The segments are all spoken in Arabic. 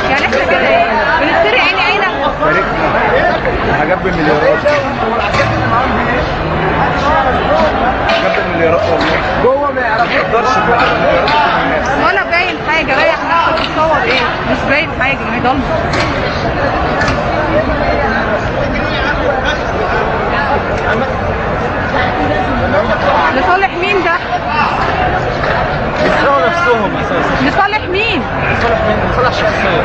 يعني احنا كده ايه؟ بنشتري عيني عينك؟ حاجات بالمليارات. حاجات بالمليارات والله. جوه ما يقدرش ولا باين حاجه، رايح نفسك بتصور ايه؟ مش باين حاجه، ما هي ضلمه. لصالح مين ده؟ بيسرقوا نفسهم اساسا. لصالح مين؟ لصالح مين؟ لصالح شخصيا.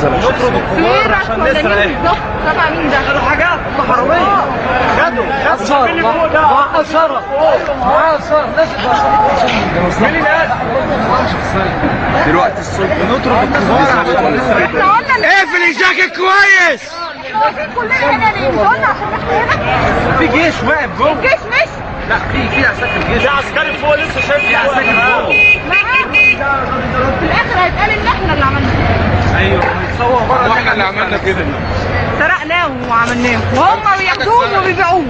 نطرد الكبار عشان نسرق ايه؟ بالظبط تبع مين ده؟ خدوا حاجات حرامية. خدوا معاه شرف. معاه شرف. مين اللي قال؟ دلوقتي الصبح نطرد الكبار عشان نسرق. احنا قلنا اقفل الجاكيت كويس. كلنا هنا ليه؟ مش قلنا عشان احنا هنا؟ في جيش واقف جوه. الجيش مش؟ لا في عساكر جيش. في عسكري فوق لسه شايف. في عساكر فوق. في الاخر هيتقال ان احنا اللي عملنا. ايوه هيتصور بره. واحنا اللي عملنا كده. سرقناهم وعملناهم وهم بياخدوهم وبيبيعوهم.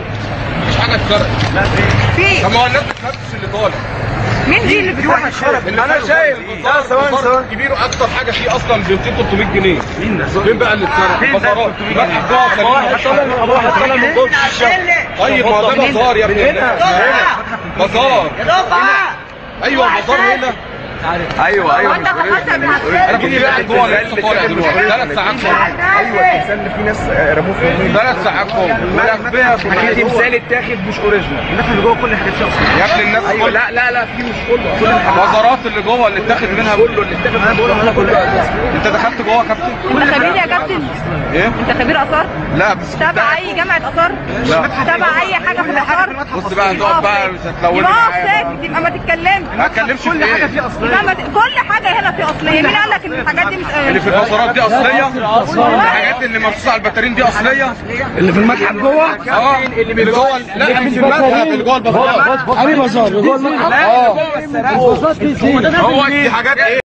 مش حاجه اتسرقت. لا في طب ما هو الناس بتفتش اللي طالع. مين دي اللي بتفتش؟ انا شايف ثواني كبير واكتر حاجه فيه اصلا ب 300 جنيه. فين بقى اللي اتسرق؟ بازارات. طيب ما ده بازار يا ابني. بازار. ايوه بازار هنا. ايوه وانت خدت من انا كنت قاعد جوه لسه طالع دلوقتي 3 ساعات. ايوه التمثال اللي في ناس رموه في النيل. 3 ساعات جوه. حاجات تمثال اتاخد مش اوريجينال. الناس اللي جوه كل حاجات فيها اصلا. يا ابني الناس ايوه لا في مش كله. كل البازارات اللي جوه اللي اتاخد منها كله اللي اتاخد انا بقوله انا كله. انت دخلت جوه يا كابتن؟ انت خبير يا كابتن؟ ايه؟ انت خبير اثار؟ لا بس تبع اي جامعه اثار؟ لا تبع اي حاجه في الاثار؟ بص بقى هتقعد بقى مش هتلوني يبقى معايا. ساكت، يبقى ما تتكلمش. ما اتكلمش في كل حاجه ايه؟ فيها اصليه. كل حاجه هنا في اصليه. مين قال لك ان الحاجات دي مش اللي في البازارات دي اصليه؟ الحاجات اللي مرصوصه على الباترين دي اصليه؟ اللي في المتحف جوه. اللي جوه لا مش في المتحف اللي جوه البازارات. علي بازار جوه المتحف. هو دي حاجات ايه؟